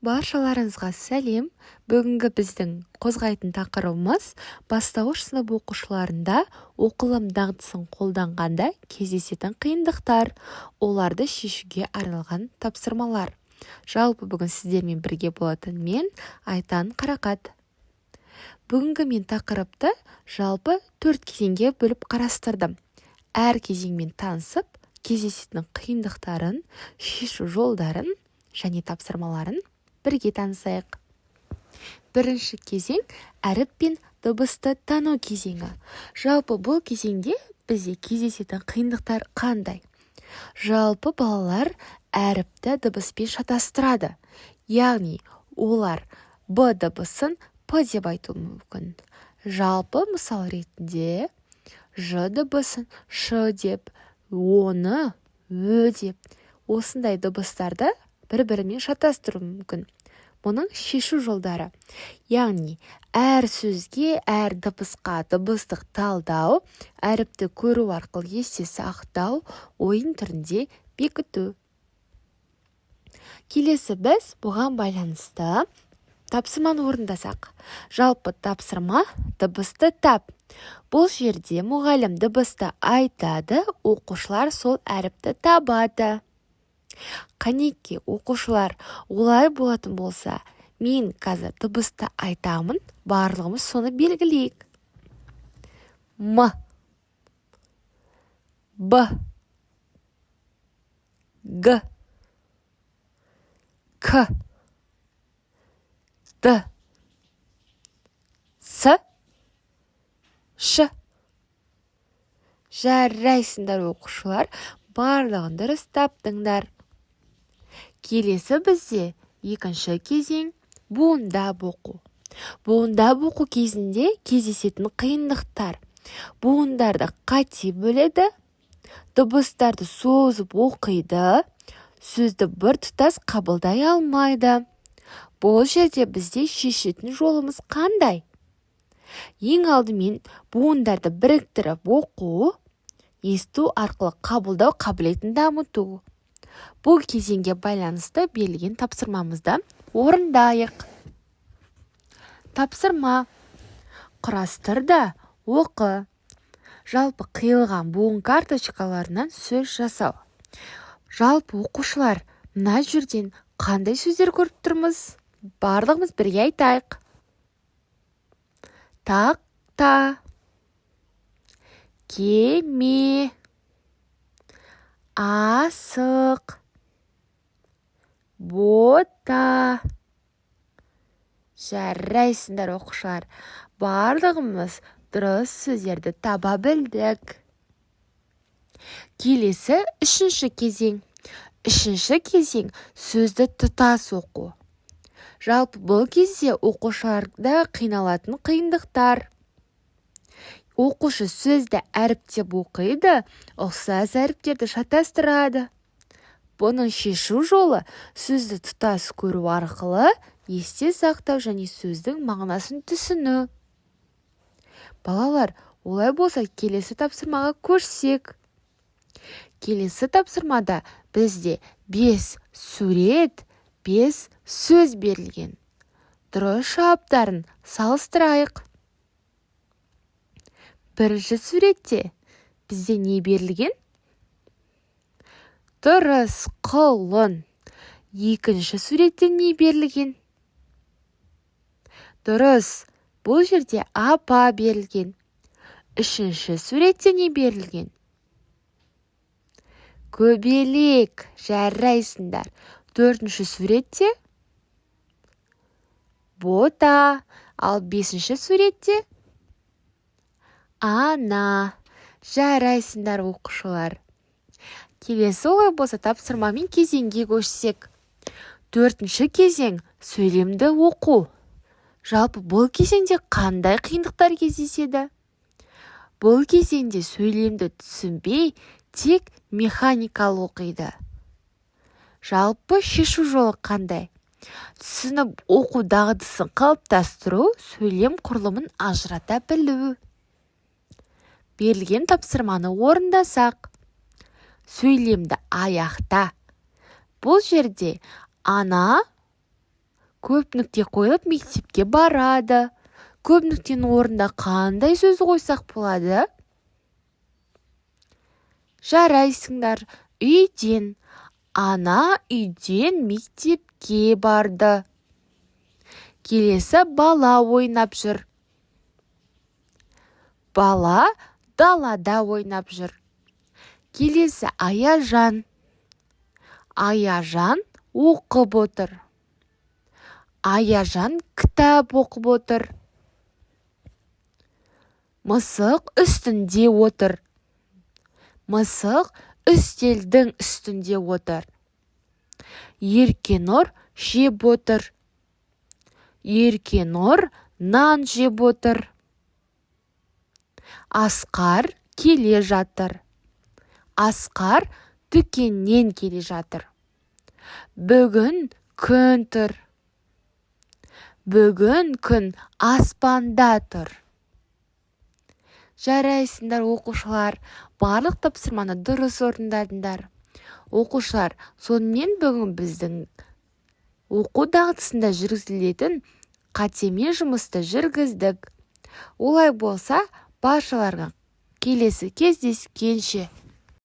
Баршаларыңызға сәлем. Бүгінгі біздің қозғайтын тақырыбымыз бастауыш сынып оқушыларында оқылым дағдысын қолданғанда кездесетін қиындықтар, оларды шешуге арналған тапсырмалар. Жалпы бүгін сіздермен бірге болатын мен Айтан Қарақат. Бүгінгі мен тақырыпты жалпы 4 кезеңге бөліп қарастырдым. Әр кезеңмен танысып, кездесетін қиындықтарын, шешу жолдарын және тапсырмаларын бірге танысайық. Бірінші кезең әріп пен дыбысты тану кезеңі. Жалпы бұл кезеңде бізде кездесетін қиындықтар қандай? Жалпы балалар әріпті дыбыспен шатастырады. Яғни олар Б дыбысын П деп айтуы мүмкін. Жалпы мысал ретінде Ж дыбысын Ш деп, оны Ö деп, осындай дыбыстарды бір-бірімен шатастыру мүмкін. Бұның шешу жолдары. Яғни әр сөзге, әр дыбысқа дыбыстық талдау, әріпті көру арқылы есте сақтау, ойын түрінде бекіту. Келесі біз бұған байланысты тапсырманы орындасақ. Жалпы тапсырма дыбысты тап. Бұл жерде мұғалім дыбысты айтады, оқушылар сол әріпті табады. Қанеке оқушылар, олай болатын болса, мен қазір дыбысты айтамын, барлығымыз соны белгілейік. М, Б, Г, К, Д, С, Ш. Жарайсыңдар оқушылар, барлығын дұрыс таптыңдар. Келесі бізде екінші кезең буындап оқу. Буындап оқу кезінде кездесетін қиындықтар. Буындарды қате бөледі, дыбыстарды созып оқиды, сөзді бір тұтас қабылдай алмайды. Бұл жерде бізде шешетін жолымыз қандай? Ең алдымен буындарды біріктіріп оқу, есту арқылы қабылдау қабілетін дамыту. Бұл кезеңге байланысты берілген тапсырмамызды орындайық. Тапсырма. Құрастыр да оқы. Жалпы қиылған буын карточкаларынан сөз жасау. Жалпы оқушылар, мына жерден қандай сөздер көріп тұрмыз? Барлығымыз бірге айтайық. Тақта, кеме, асық, бота. Жарайсыңдар оқушылар, барлығымыз дұрыс сөздерді таба білдік. Келесі үшінші кезең. Үшінші кезең сөзді тұтас оқу. Жалпы бұл кезде оқушыларда қиналатын қиындықтар. Оқушы сөзді әріптеп оқиды, ұқсас әріптерді шатастырады. Бұның шешу жолы сөзді тұтас көру арқылы есте сақтау және сөздің мағынасын түсіну. Балалар, олай болса келесі тапсырмаға көшсек. Келесі тапсырмада бізде 5 сурет, 5 сөз берілген. Дұрыс жауаптарын салыстырайық. Бірінші суретте бізде не берілген? Дұрыс, құлын. Екінші суретте не берілген? Дұрыс, бұл жерде апа берілген. Үшінші суретте не берілген? Көбелек. Жарайсыңдар. Төртінші суретте бота. Ал бесінші суретте ана. Жарайсыңдар оқушылар. Келесі олай болса тапсырмамен кезеңге көшсек. Төртінші кезең сөйлемді оқу. Жалпы бұл кезеңде қандай қиындықтар кездеседі? Бұл кезеңде сөйлемді түсінбей, тек механикалық оқиды. Жалпы шешу жолы қандай? Түсініп оқу дағдысын қалыптастыру, сөйлем құрылымын ажырата білу. Берілген тапсырманы орындасақ. Сөйлемді аяқта. Бұл жерде ана, Көп нүкте қойылып мектепке барады. Көп нүктенің орнында қандай сөз қойсақ болады? Жарайсыңдар. Үйден. Ана үйден мектепке барды. Келесі бала ойнап жүр. Бала далада ойнап жүр. Келесі Аяжан. Аяжан оқып отыр. Аяжан кітап оқып отыр. Мысық үстінде отыр. Мысық үстелдің үстінде отыр. Еркенұр жеп отыр. Еркенұр нан жеп отыр. Асқар келе жатыр. Асқар дүкеннен келе жатыр. Бүгін күн тұр. Бүгін күн аспанда тұр. Жарайсыңдар оқушылар, барлық тапсырманы дұрыс орындадыңдар. Оқушылар, сонымен бүгін біздің оқу дағдысында жүргізілетін қатемен жұмысты жүргіздік. Олай болса, баршаларға келесі кездескенше.